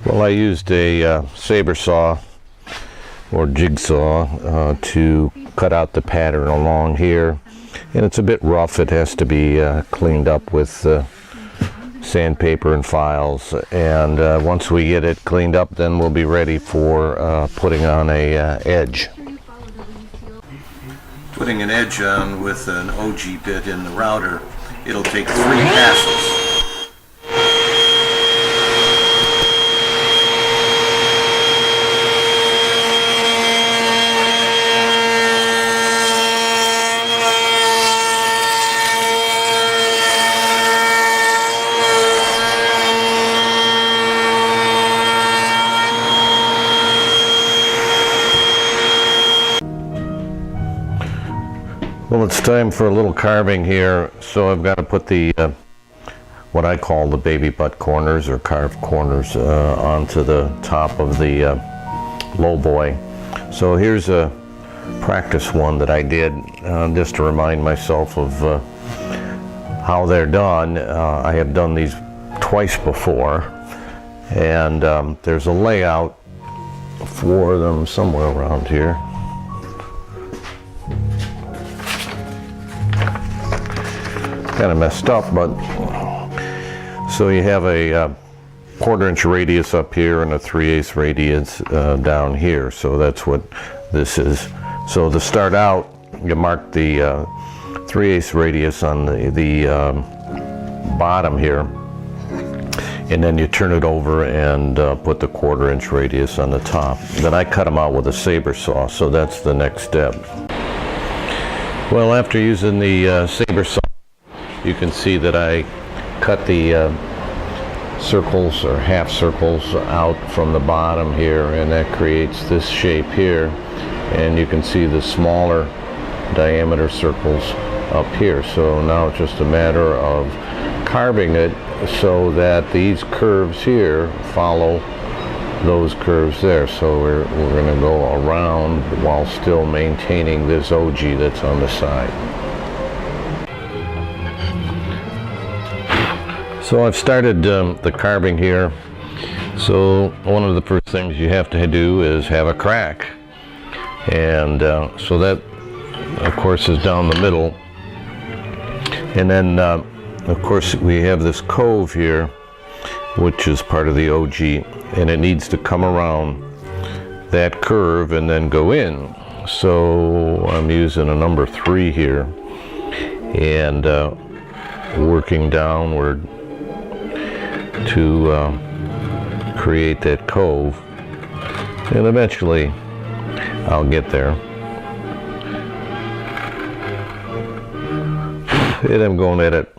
Well, I used a saber saw or jigsaw to cut out the pattern along here, and it's a bit rough. It has to be cleaned up with sandpaper and files, and once we get it cleaned up, then we'll be ready for putting on a edge. Putting an edge on with an ogee bit in the router, it'll take 3 passes. Well, it's time for a little carving here, so I've got to put the what I call the baby butt corners or carved corners onto the top of the lowboy. So here's a practice one that I did just to remind myself of how they're done. I have done these twice before, and there's a layout for them somewhere around here. Kind of messed up, but so you have a 1/4 inch radius up here and a 3/8 radius down here, so that's what this is. So to start out, you mark the 3/8 radius on the bottom here, and then you turn it over and put the 1/4 inch radius on the top. Then I cut them out with a saber saw, so that's the next step. Well, after using the saber saw, you can see that I cut the circles or half circles out from the bottom here, and that creates this shape here, and you can see the smaller diameter circles up here. So now it's just a matter of carving it so that these curves here follow those curves there. So we're going to go around while still maintaining this ogee that's on the side. So I've started the carving here. So one of the first things you have to do is have a crack, and so that of course is down the middle, and then of course we have this cove here which is part of the ogee, and it needs to come around that curve and then go in. So I'm using a number 3 here and working downward to create that cove, and eventually I'll get there. And I'm going at it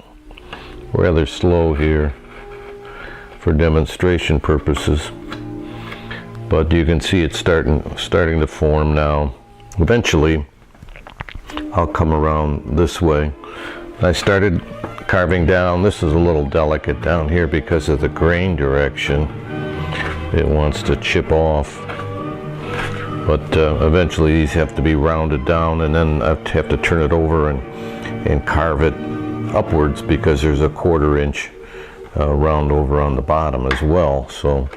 rather slow here for demonstration purposes, but you can see it's starting to form now. Eventually I'll come around this way. I started carving down. This is a little delicate down here because of the grain direction. It wants to chip off, but eventually these have to be rounded down, and then I have to turn it over and carve it upwards because there's a 1/4 inch round over on the bottom as well. So,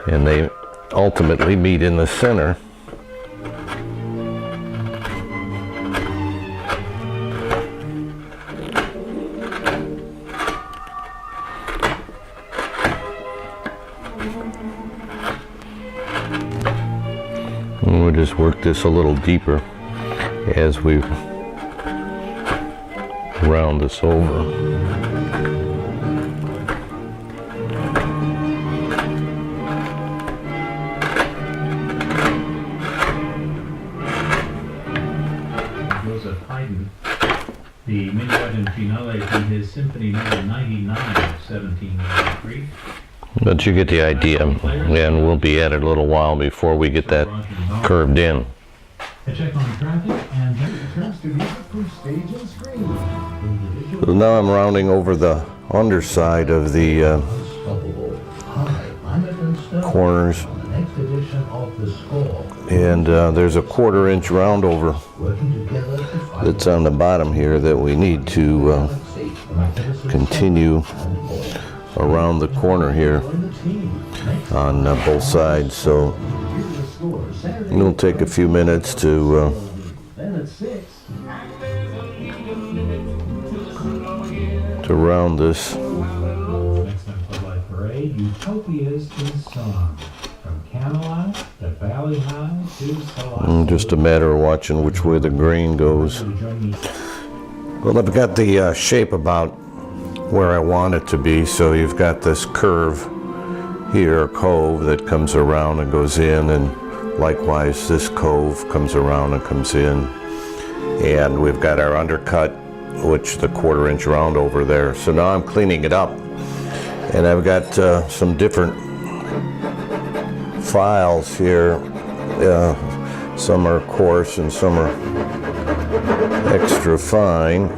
and they ultimately meet in the center. And we'll just work this a little deeper as we round this over. The minuet and finale in his Symphony No. 99 of 1793. But you get the idea, and we'll be at it a little while before we get that curved in. A check on traffic, and then it turns to music stage and screen. So now I'm rounding over the underside of the corners, and there's a 1/4 inch round over that's on the bottom here that we need to continue around the corner here on both sides, so it'll take a few minutes to round this. Utopias in song, from Camelot to Valley High to Just a matter of watching which way the grain goes. Well, I've got the shape about where I want it to be, so you've got this curve here, cove, that comes around and goes in, and likewise this cove comes around and comes in. And we've got our undercut, which the 1/4 inch round over there. So now I'm cleaning it up, and I've got some different files here. Some are coarse and some are extra fine.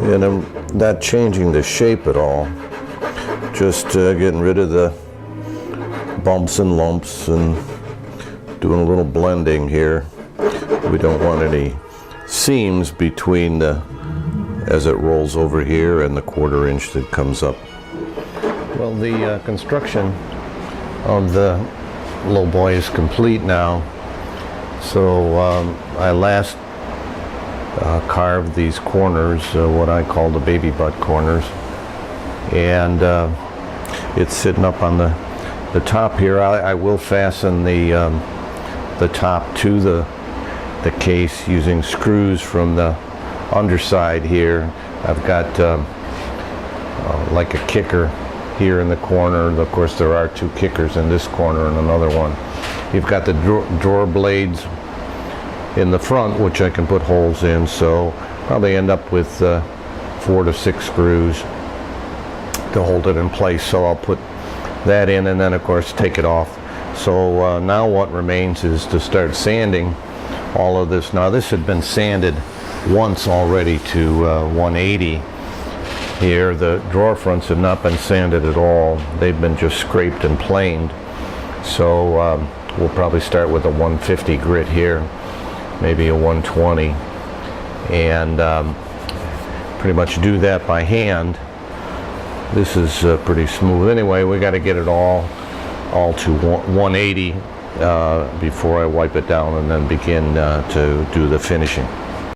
And I'm not changing the shape at all, just getting rid of the bumps and lumps and doing a little blending here. We don't want any seams between as it rolls over here and the 1/4 inch that comes up. Well, the construction of the Lowboy is complete now. So I last carved these corners, what I call the baby butt corners, and it's sitting up on the top here. I will fasten the top to the case using screws from the underside here. I've got like a kicker here in the corner. Of course, there are 2 kickers in this corner and another one. You've got the drawer blades in the front, which I can put holes in, so probably end up with 4 to 6 screws to hold it in place. So I'll put that in and then of course take it off. So now what remains is to start sanding all of this. Now this had been sanded once already to 180 here. The drawer fronts have not been sanded at all. They've been just scraped and planed. So we'll probably start with a 150 grit here, maybe a 120, and pretty much do that by hand. This is pretty smooth. Anyway, we got to get it all to 180 before I wipe it down and then begin to do the finishing.